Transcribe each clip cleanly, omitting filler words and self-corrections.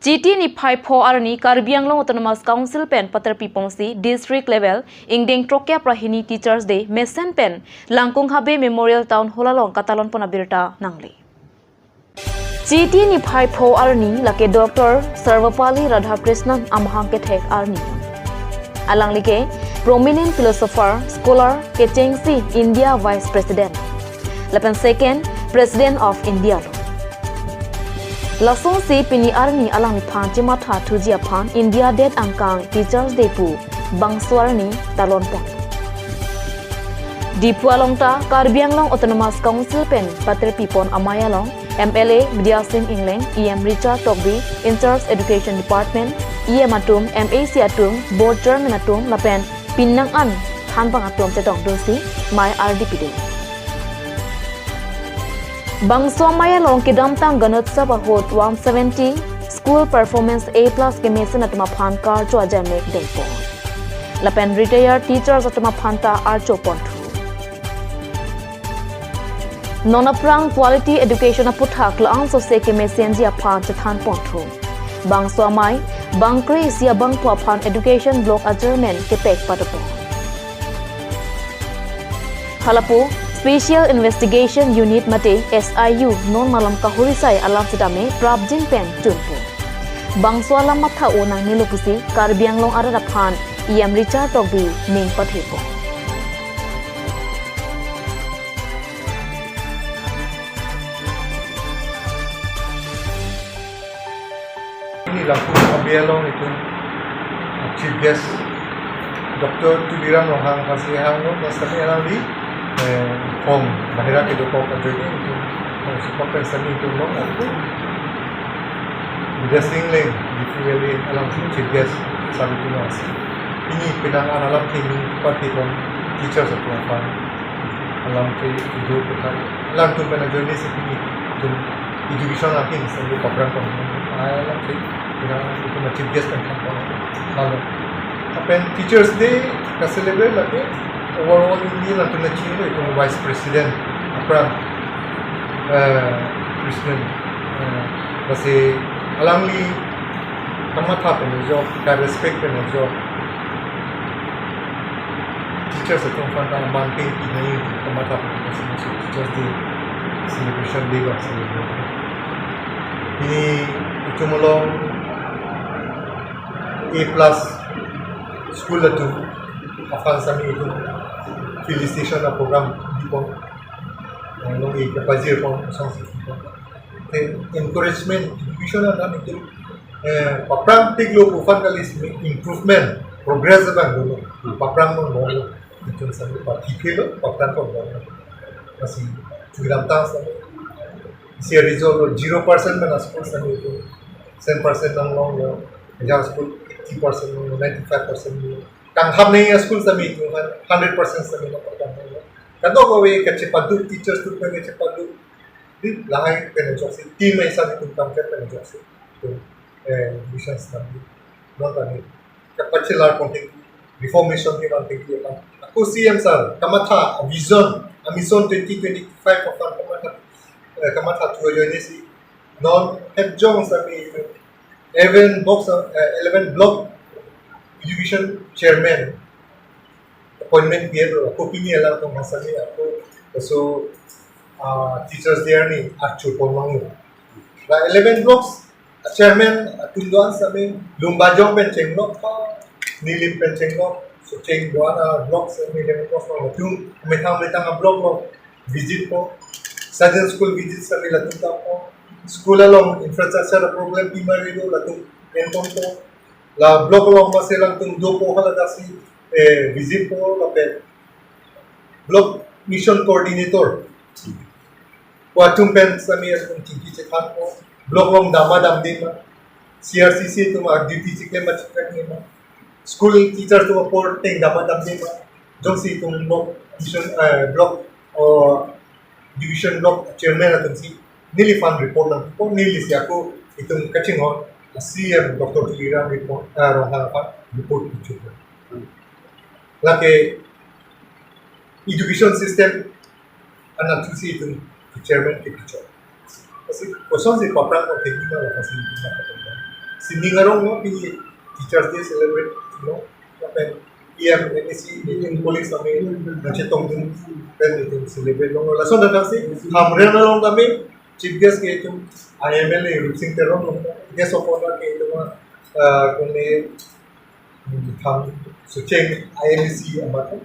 GT ni phai pho arni Karbi Anglong Autonomous Council pen Patar Pipongsi district level ingdeng trokya prahini Teachers Day mesen pen langkung habe Memorial Town Holalong katalon pona birta nangli. GT ni phai pho arni lake Dr. Sarvapali Radhakrishnan amhang ke thek arni. Alang like prominent philosopher, scholar ke Chengsi India Vice President. Lapan second President of India. Lasong si pini arni alang ni phan chima tha thujia phan India Dead Angkang Teachers Day pu bangswar ni talon pon. Di Pualongta Karbi Anglong Autonomous Council pen Pater Pipon Amayalong MLA Media Singh Ingdeng EM Richard Togbi in charge Education Department EM Atum MAC Atum Board Chairman Atum lapen Pinang An Than Bang Atum Chetong Dosi My RDPD. Bangswa Mayalong Kidamtang Ganotsa Bahot 170 School Performance A+ ke mesin atma phan kar cho aja mek depo. Lapen retired teachers atma phanta archo pontu. Nonaprang quality education aputhak laang so se ke mesin ji aphan chathan pontu. Bangswa Mai Bangkre sia bangpua phan education block adjournment ke pek patapo. Halapu Special Investigation Unit Mate SIU non malam kahurisai alam sedame Prabjin pen tunpu. Bangswa lam matha onang nilupusi Karbi Anglong arada phan EM Richard Togbi ning pathepo. Ini langsung Karbi Anglong itu chief guest Dr. Tuliram Rohang Kasihang Nastami Alali Hong Mahira ke doko ka join itu support person itu long aku Media Singh Leng di Fueli alam chief guest sabi ko mas ini pinangan alam training party kon teachers of apa alam ke itu kan alam tu pernah join ni sini tu education akin sambil program kon alam ke pinangan itu chief guest kan lalu apa Teachers Day ka celebrate lagi overall ini nanti nak cina itu Vice President apa Krishnan masih alam ni kamat apa ni job kita respect ni job teachers itu fanta banting ini kamat apa ni masih Teachers Day celebration day lah ini itu melong A+ school itu afan sami itu filling station na program di po nung ikapazir po sa encouragement education na namin ito papram tiglo ufan kalis improvement progress ba gulo papram mo ito sa patikilo papram po kasi tugram ta sa si result 0% na school sa ito 10% lang long ya school 80% 95% Kang ham na school sa mi 100% sa mi napagkang kado ko we kachipadu teachers tu pang kachipadu di lahay penajok si team ay sa itong tangkat penajok si to mission study no tani kapachilar konting reformation ki man tiki pa ako CM sir kamatha vision a mission 2025 of kamatha to join si non head jong sa mi 11 block Education Chairman appointment dia tu aku pilih lah tu masa ni aku so Teachers Day ni aku pun mahu lah 11 blocks Chairman tunduan sami lumbajong penceng block nilim penceng block so ceng dua blocks ni dengan blocks mahu tu metang blok visit po sudden school visit sami lah tu po school along infrastructure problem primary do lah tu entong po la blok long masih lang tung do po hala dasi visit po la pe blok mission coordinator watung pen sami as kung tiki chekan po blok long dama dam din ma CRCC tu ma duty chikle ma chikle ni ma school teacher tu por teng dama dam din ma jong si tung blok mission blok division block chairman atum si nili fan report lang po nili si ako itong kaching ho CM Dr. Tuliram report report itu. Lagi education system anak tu si itu chairman kita. Kasi kosong si papran ko teknika la kasi kita Siningarong no pi Teachers Day celebrate no pen EMNC meeting police kami nachitong din pen meeting celebrate no lason na si hamre na long kami chief guest ke itu IML Rupsing Terong no guest of honor ke itu kung may tham sucheng IMC amat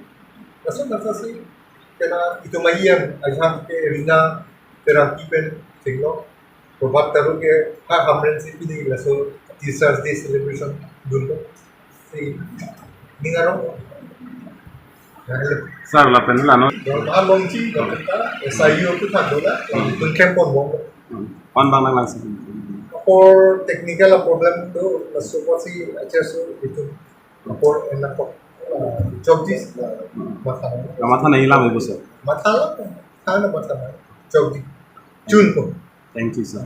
lason na si kena itu mayam ajang ke rina terapi pen tingno प्रभात करो के हाँ हमने से भी नहीं लसो teachers day celebration दूँगा से निगारों Sir, la penila no. वहाँ लॉन्ची करता SIU तो था दोला तुम कैंप on वहाँ Pan bang nang langsung. और टेक्निकल प्रॉब्लम तो लसो पसी अच्छा सो itu और एना को चौथी माथा Kamata na ilam ibu sir. माथा ला था ना माथा चौथी जून को Thank you sir.